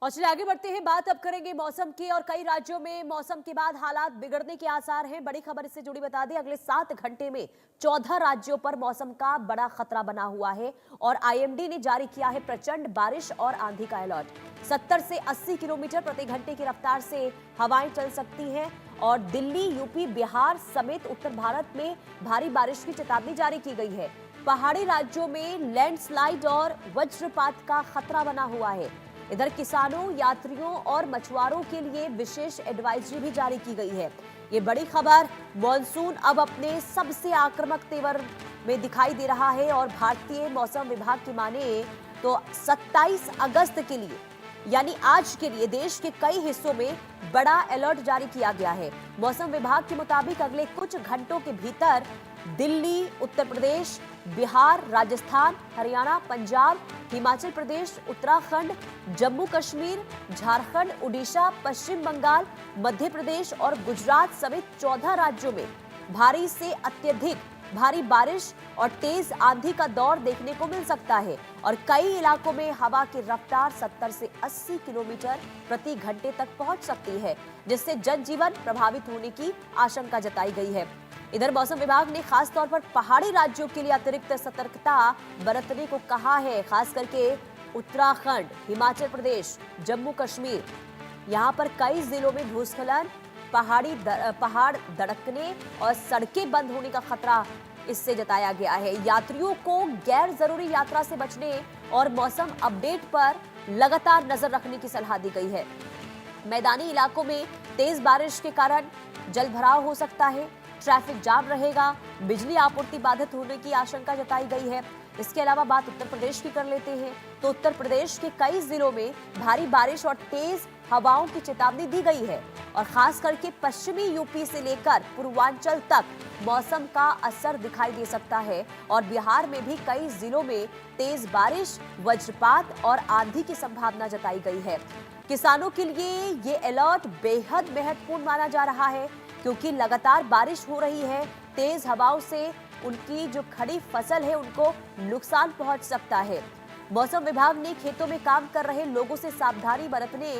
और चलिए आगे बढ़ते हैं। बात अब करेंगे मौसम की और कई राज्यों में मौसम के बाद हालात बिगड़ने के आसार हैं। बड़ी खबर इससे जुड़ी बता दें, अगले 7 घंटे में 14 राज्यों पर मौसम का बड़ा खतरा बना हुआ है और आईएमडी ने जारी किया है प्रचंड बारिश और आंधी का अलर्ट। 70 से 80 किलोमीटर प्रति घंटे की रफ्तार से हवाएं चल सकती हैं और दिल्ली, यूपी, बिहार समेत उत्तर भारत में भारी बारिश की चेतावनी जारी की गई है। पहाड़ी राज्यों में लैंडस्लाइड और वज्रपात का खतरा बना हुआ है। इधर किसानों, यात्रियों और मछुआरों के लिए विशेष एडवाइजरी भी जारी की गई है। ये बड़ी खबर, मॉनसून अब अपने सबसे आक्रामक तेवर में दिखाई दे रहा है और भारतीय मौसम विभाग की माने तो 27 अगस्त के लिए यानी आज के लिए देश के कई हिस्सों में बड़ा अलर्ट जारी किया गया है। मौसम विभाग के मुताबिक अगले कुछ घंटों के भीतर दिल्ली, उत्तर प्रदेश, बिहार, राजस्थान, हरियाणा, पंजाब, हिमाचल प्रदेश, उत्तराखंड, जम्मू कश्मीर, झारखंड, उड़ीसा, पश्चिम बंगाल, मध्य प्रदेश और गुजरात समेत 14 राज्यों में भारी से अत्यधिक भारी बारिश और तेज आंधी का दौर देखने को मिल सकता है और कई इलाकों में हवा की रफ्तार 70 से 80 किलोमीटर प्रति घंटे तक पहुंच सकती है, जिससे जनजीवन प्रभावित होने की आशंका जताई गई है। इधर मौसम विभाग ने खास तौर पर पहाड़ी राज्यों के लिए अतिरिक्त सतर्कता बरतने को कहा है, खास करके उत्तराखंड, हिमाचल प्रदेश, जम्मू कश्मीर। यहाँ पर कई जिलों में भूस्खलन, पहाड़ धड़कने और सड़कें बंद होने का खतरा इससे जताया गया है। यात्रियों को गैर जरूरी यात्रा से बचने और मौसम अपडेट पर लगातार नजर रखने की सलाह दी गई है। मैदानी इलाकों में तेज बारिश के कारण जलभराव हो सकता है, ट्रैफिक जाम रहेगा, बिजली आपूर्ति बाधित होने की आशंका जताई गई है। इसके अलावा बात उत्तर प्रदेश की कर लेते हैं तो उत्तर प्रदेश के कई जिलों में भारी बारिश और तेज हवाओं की चेतावनी दी गई है और खास करके पश्चिमी यूपी से लेकर पूर्वांचल तक मौसम का असर दिखाई दे सकता है और बिहार में भी कई जिलों में तेज बारिश, वज्रपात और आंधी की संभावना जताई गई है। किसानों के लिए ये अलर्ट बेहद महत्वपूर्ण माना जा रहा है क्योंकि लगातार बारिश हो रही है। तेज हवाओं से उनकी जो खड़ी फसल है उनको नुकसान पहुंच सकता है। मौसम विभाग ने खेतों में काम कर रहे लोगों से सावधानी बरतने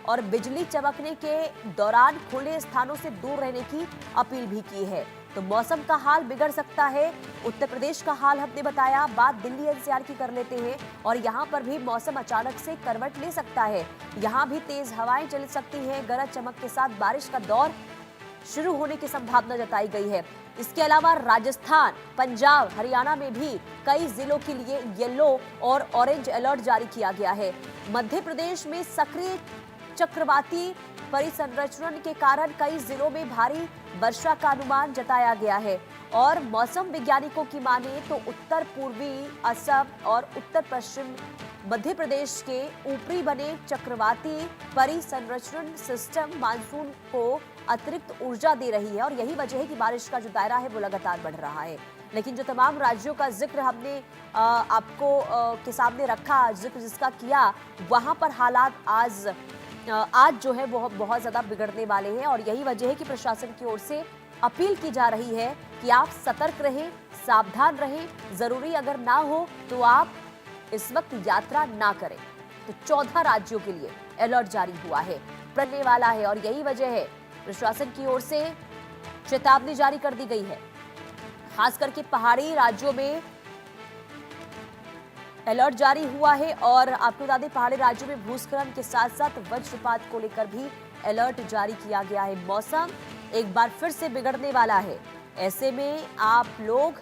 और बिजली चमकने के दौरान खुले स्थानों से दूर रहने की अपील भी की है। तो मौसम का हाल बिगड़ सकता है। उत्तर प्रदेश का हाल हमने बताया, बात दिल्ली एनसीआर की कर लेते हैं और यहाँ पर भी मौसम अचानक से करवट ले सकता है। यहाँ भी तेज हवाएं चल सकती हैं, गरज चमक के साथ बारिश का दौर शुरू होने की संभावना जताई गई है। इसके अलावा राजस्थान, पंजाब, हरियाणा में भी कई जिलों के लिए येलो और ऑरेंज अलर्ट जारी किया गया है। मध्य प्रदेश में सक्रिय चक्रवाती परिसंरचरण के कारण कई जिलों में भारी वर्षा का अनुमान जताया गया है और मौसम वैज्ञानिकों की माने तो उत्तर पूर्वी असम और उत्तर पश्चिम मध्य प्रदेश के ऊपरी बने चक्रवाती परिसंरचरण सिस्टम मानसून को अतिरिक्त ऊर्जा दे रही है और यही वजह है कि बारिश का जो दायरा है वो लगातार बढ़ रहा है। लेकिन जो तमाम राज्यों का जिक्र हमने आपको के सामने रखा, जिक्र जिसका किया, वहां पर हालात आज जो है वो बहुत ज्यादा बिगड़ने वाले हैं और यही वजह है कि प्रशासन की ओर से अपील की जा रही है कि आप सतर्क रहें, सावधान रहें, जरूरी अगर ना हो तो आप इस वक्त यात्रा ना करें। तो 14 राज्यों के लिए अलर्ट जारी हुआ है, पड़ने वाला है और यही वजह है प्रशासन की ओर से चेतावनी जारी कर दी गई है। खास करके पहाड़ी राज्यों में अलर्ट जारी हुआ है और आपको बता दें पहाड़ी राज्यों में भूस्खलन के साथ साथ वज्रपात को लेकर भी अलर्ट जारी किया गया है। मौसम एक बार फिर से बिगड़ने वाला है, ऐसे में आप लोग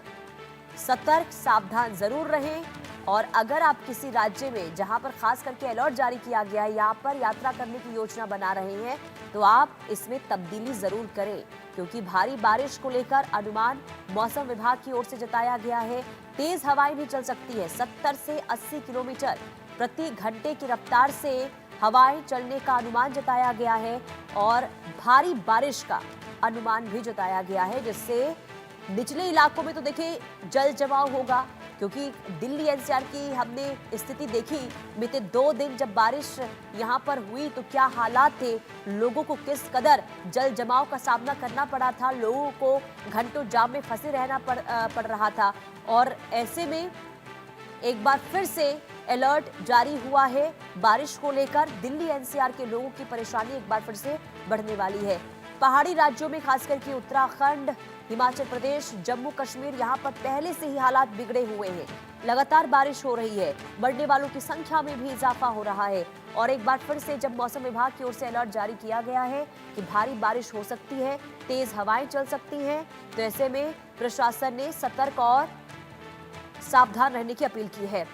सतर्क, सावधान जरूर रहें और अगर आप किसी राज्य में जहां पर खास करके अलर्ट जारी किया गया है यहाँ पर यात्रा करने की योजना बना रहे हैं तो आप इसमें तब्दीली जरूर करें क्योंकि भारी बारिश को लेकर अनुमान मौसम विभाग की ओर से जताया गया है। तेज हवाएं भी चल सकती है, 70 से 80 किलोमीटर प्रति घंटे की रफ्तार से हवाएं चलने का अनुमान जताया गया है और भारी बारिश का अनुमान भी जताया गया है, जिससे निचले इलाकों में तो देखिए जल जमाव होगा क्योंकि दिल्ली एनसीआर की हमने स्थिति देखी। बीते 2 दिन जब बारिश यहाँ पर हुई तो क्या हालात थे, लोगों को किस कदर जल जमाव का सामना करना पड़ा था, लोगों को घंटों जाम में फंसे रहना पड़ रहा था और ऐसे में एक बार फिर से अलर्ट जारी हुआ है बारिश को लेकर। दिल्ली एनसीआर के लोगों की परेशानी एक बार फिर से बढ़ने वाली है। पहाड़ी राज्यों में खासकर कि उत्तराखंड, हिमाचल प्रदेश, जम्मू कश्मीर, यहां पर पहले से ही हालात बिगड़े हुए हैं। लगातार बारिश हो रही है, मरने वालों की संख्या में भी इजाफा हो रहा है। और एक बार फिर से जब मौसम विभाग की ओर से अलर्ट जारी किया गया है कि भारी बारिश हो सकती है, तेज हवाएं चल सकती हैं, तो ऐसे में प्रशासन ने सतर्क और सावधान रहने की अपील की है।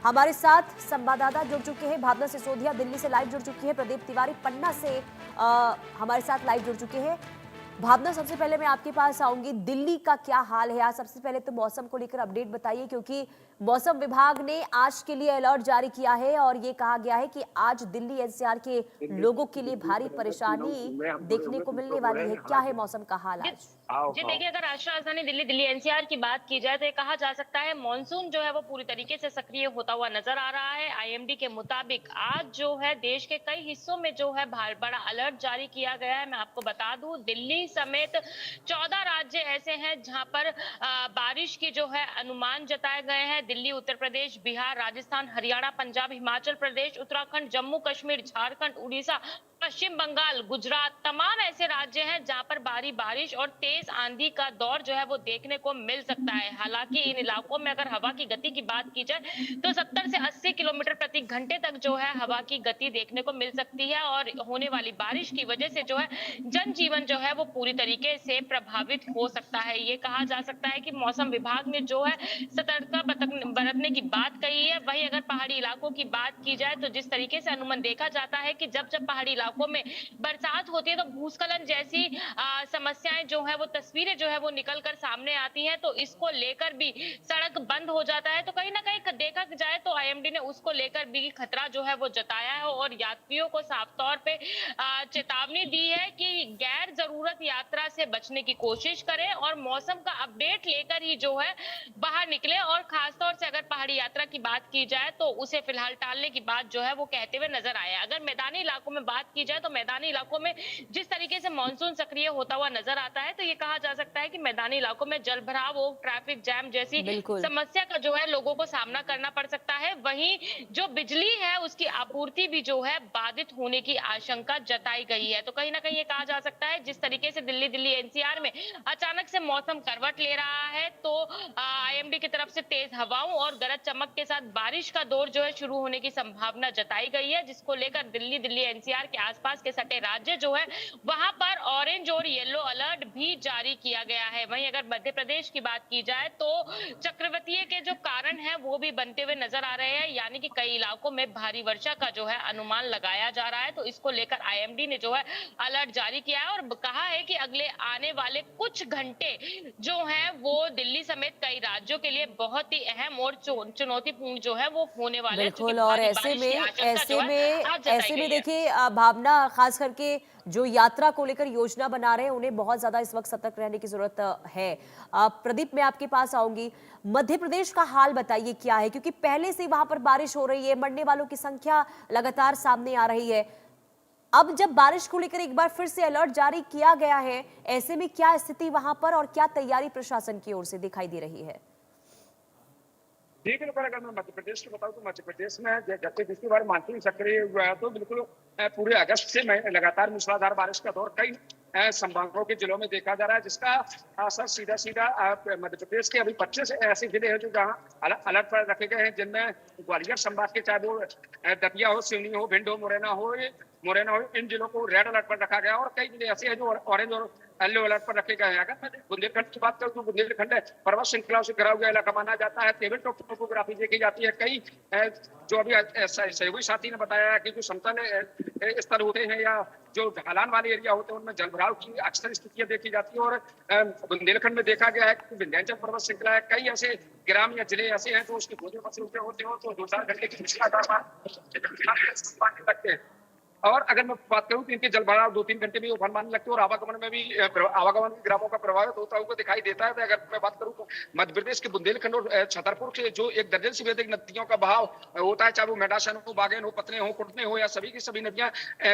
हमारे साथ संवाददाता जुड़ चुके हैं, भावना सिसोदिया दिल्ली से लाइव जुड़ चुकी है, प्रदीप तिवारी पन्ना से हमारे साथ लाइव जुड़ चुके हैं। भावना, सबसे पहले मैं आपके पास आऊंगी, दिल्ली का क्या हाल है आज? सबसे पहले तो मौसम को लेकर अपडेट बताइए, क्योंकि मौसम विभाग ने आज के लिए अलर्ट जारी किया है और ये कहा गया है कि आज दिल्ली एनसीआर के लोगों के लिए भारी परेशानी देखने को मिलने वाली है। क्या है मौसम का हाल आज? जी देखिए, अगर राष्ट्रीय राजधानी दिल्ली एनसीआर की बात की जाए तो ये कहा जा सकता है मॉनसून जो है वो पूरी तरीके से सक्रिय होता हुआ नजर आ रहा है। आईएमडी के मुताबिक आज जो है देश के कई हिस्सों में जो है बड़ा अलर्ट जारी किया गया है। मैं आपको बता दूं, दिल्ली समेत 14 राज्य ऐसे हैं जहां पर बारिश की जो है अनुमान जताए गए हैं। दिल्ली, उत्तर प्रदेश, बिहार, राजस्थान, हरियाणा, पंजाब, हिमाचल प्रदेश, उत्तराखंड, जम्मू कश्मीर, झारखंड, उड़ीसा, पश्चिम बंगाल, गुजरात, तमाम ऐसे राज्य हैं जहां पर भारी बारिश और तेज आंधी का दौर जो है वो देखने को मिल सकता है। हालांकि इन इलाकों में अगर हवा की गति की बात की जाए तो 70 से 80 किलोमीटर प्रति घंटे तक जो है हवा की गति देखने को मिल सकती है और होने वाली बारिश की वजह से जो है जनजीवन जो है वो पूरी तरीके से प्रभावित हो सकता है। ये कहा जा सकता है कि मौसम विभाग ने जो है सतर्कता बरतने की बात कही है। वहीं अगर पहाड़ी इलाकों की बात की जाए तो जिस तरीके से अनुमान देखा जाता है कि जब पहाड़ी इलाकों में बरसात होती है तो भूस्खलन जैसी समस्याएं जो है वो तस्वीरें जो है वो निकल कर सामने आती हैं, तो इसको लेकर भी सड़क बंद हो जाता है। तो कहीं ना कहीं देखा जाए तो आईएमडी ने उसको लेकर भी खतरा जो है वो जताया है और यात्रियों को साफ तौर पे चेतावनी दी है कि गैर जरूरत यात्रा से बचने की कोशिश करें और मौसम का अपडेट लेकर ही जो है बाहर निकले। और खासतौर से अगर पहाड़ी यात्रा की बात की जाए तो उसे फिलहाल टालने की बात जो है वो कहते हुए नजर आया। अगर मैदानी इलाकों में बात की जाए तो मैदानी इलाकों में जिस तरीके से मानसून सक्रिय होता हुआ नजर आता है तो ये कहा जा सकता है कि मैदानी इलाकों में जल भराव हो, ट्रैफिक जैम जैसी समस्या का जो है लोगों को सामना करना पड़ सकता है। वहीं जो बिजली है उसकी आपूर्ति भी जो है बाधित होने की आशंका जताई गई है। तो कहीं ना कहीं ये कहा जा सकता है जिस तरीके से दिल्ली एनसीआर में अचानक से मौसम करवट ले रहा है तो आईएमडी की तरफ से तेज हवाओं और गरज चमक के साथ बारिश का दौर जो है शुरू होने की संभावना जताई गई है, जिसको लेकर दिल्ली एनसीआर के आसपास के सटे राज्य जो है वहां पर ऑरेंज और येलो अलर्ट भी जारी किया गया है। वहीं अगर मध्य प्रदेश की बात की जाए तो चक्रवातीय के जो कारण है वो भी बनते हुए नजर आ रहे हैं, यानी कि कई इलाकों में भारी वर्षा का जो है अनुमान लगाया जा रहा है। तो इसको लेकर आईएमडी ने जो है अलर्ट जारी किया है और कहा है कि अगले आने वाले कुछ घंटे जो है वो दिल्ली समेत कई राज्यों के लिए बहुत ही अहम और चुनौतीपूर्ण जो है वो होने वाले हैं। बिल्कुल, और ऐसे में देखिए भावना, खास करके जो यात्रा को लेकर योजना बना रहे हैं उन्हें बहुत ज्यादा इस वक्त सतर्क रहने की जरूरत है। प्रदीप, मैं आपके पास आऊंगी, मध्य प्रदेश का हाल बताइए क्या है, क्योंकि पहले से वहां पर बारिश हो रही है, मरने वालों की संख्या लगातार सामने आ रही है। अब जब बारिश को लेकर एक बार फिर से अलर्ट जारी किया गया है, ऐसे में क्या स्थिति वहां पर और क्या तैयारी प्रशासन की ओर से दिखाई दे रही है? जी बिल्कुल, अगर मैं मध्य प्रदेश की बताऊं तो मध्य प्रदेश में जब से पिछली बार मानसून सक्रिय हुआ है तो बिल्कुल पूरे अगस्त से लगातार मूसलाधार बारिश का दौर कई संभागों के जिलों में देखा जा रहा है, जिसका असर सीधा मध्य प्रदेश के अभी 25 ऐसे जिले हैं जो जहां अलर्ट पर रखे गए हैं, जिनमें ग्वालियर संभाग के चाहे वो दतिया हो, सिवनी हो, भिंड हो, मुरैना हो, इन जिलों को रेड अलर्ट पर रखा गया और कई जिले ऐसे हैं जो ऑरेंज और येलो अलर्ट पर रखे गए हैं। अगर मैं बुंदेलखंड की बात करूं तो बुंदेलखंड पर्वत श्रृंखलाओं से घिरा हुआ इलाका माना जाता है। टेबल टॉप टोपोग्राफी देखी जाती है। कई जो अभी सहयोगी साथी ने बताया है कि जो समतल स्तर होते हैं या जो ढलान वाले एरिया होते हैं उनमें जलभराव की अक्सर स्थितियां देखी जाती है और बुंदेलखंड में देखा गया है कि विंध्याचल पर्वत श्रृंखला है, कई ऐसे ग्राम या जिले ऐसे हैं जो उसकी भूमि पर से ऊपर होते हो तो 2-4 घंटे की लगते हैं। और अगर मैं बात करूं तो इनके जलभराव 2-3 घंटे में उफान मारने लगते हैं और आवागमन में भी आवागमन भी ग्रामों का प्रभावित होता हुआ दिखाई देता है। तो अगर मैं बात करूं तो मध्य प्रदेश के बुंदेलखंड और छतरपुर के जो एक दर्जन से भी अधिक नदियों का बहाव होता है, चाहे वो मेडासन हो, बागेन हो, पतने हो, कुटने हो, या सभी की सभी नदियां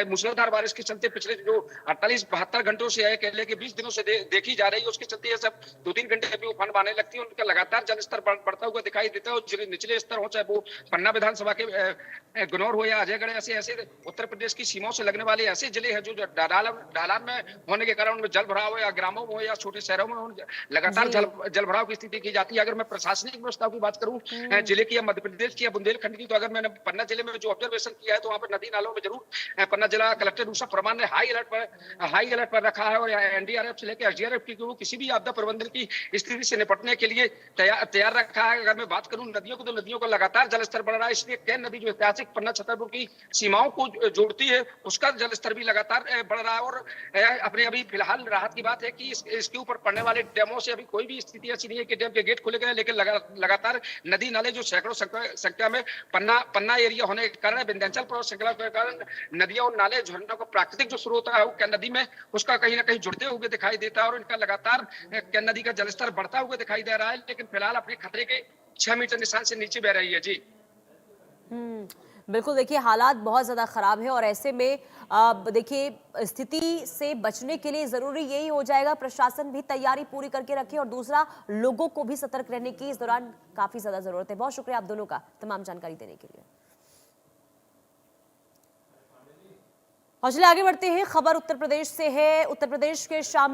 मूसलाधार बारिश के चलते पिछले जो 48-72 घंटों से है, कह ले कि 20 दिनों से देखी जा रही है, उसके चलते ये सब 2-3 घंटे भी उफान आने लगती है। उनका लगातार जलस्तर बढ़ता हुआ दिखाई देता है और जो निचले स्तर हो, चाहे वो पन्ना विधानसभा के गनौर हो या अजयगढ़, ऐसे ऐसे उत्तर प्रदेश की सीमाओं से लगने वाले ऐसे जिले हैं जो ढालान में होने के कारण उनमें जल भराव या ग्रामों में हो या छोटे शहरों में लगातार जल भराव की स्थिति की जाती है। अगर मैं प्रशासनिक व्यवस्था की बात करूं जिले की या मध्य प्रदेश की या बुंदेलखंड की, तो अगर मैंने पन्ना जिले में जो ऑब्जर्वेशन किया है तो वहां पर नदी नालों में जरूर पन्ना जिला कलेक्टर उषा परमार ने हाई अलर्ट पर रखा है और एनडीआरएफ से लेकर एसडीआरएफ की वो किसी भी आपदा प्रबंधन की स्थिति से निपटने के लिए तैयार रखा है। अगर मैं बात करूं नदियों को, तो नदियों का लगातार जलस्तर बढ़ रहा है, इसलिए कैन नदी जो ऐतिहासिक पन्ना छतरपुर की सीमाओं को जोड़ती है उसका जलस्तर भी लगातार बढ़ रहा है। और अपने अभी फिलहाल राहत की बात है कि इसके ऊपर पड़ने वाले डैमों से अभी कोई भी स्थिति ऐसी नहीं है कि डैम के गेट खोले गए, लेकिन लगातार नदी नाले जो सैकड़ों संख्या में पन्ना एरिया होने के कारण, विंध्याचल पर्वत श्रृंखला के कारण नदियां और नाले झरनों का प्राकृतिक जो स्रोत है वो कैन नदी में उसका कहीं ना कहीं जुड़ते हुए दिखाई देता है और इनका लगातार कैन नदी का जलस्तर बढ़ता हुआ दिखाई दे रहा है, लेकिन फिलहाल अपने खतरे के 6 मीटर निशान से नीचे बह रही है। जी बिल्कुल, देखिए हालात बहुत ज़्यादा ख़राब है और ऐसे में देखिए स्थिति से बचने के लिए ज़रूरी यही हो जाएगा प्रशासन भी तैयारी पूरी करके रखे और दूसरा लोगों को भी सतर्क रहने की इस दौरान काफ़ी ज़्यादा ज़रूरत है। बहुत शुक्रिया आप दोनों का तमाम जानकारी देने के लिए। और चलिए आगे बढ़ते हैं, खबर उत्तर प्रदेश से है। उत्तर प्रदेश के शाम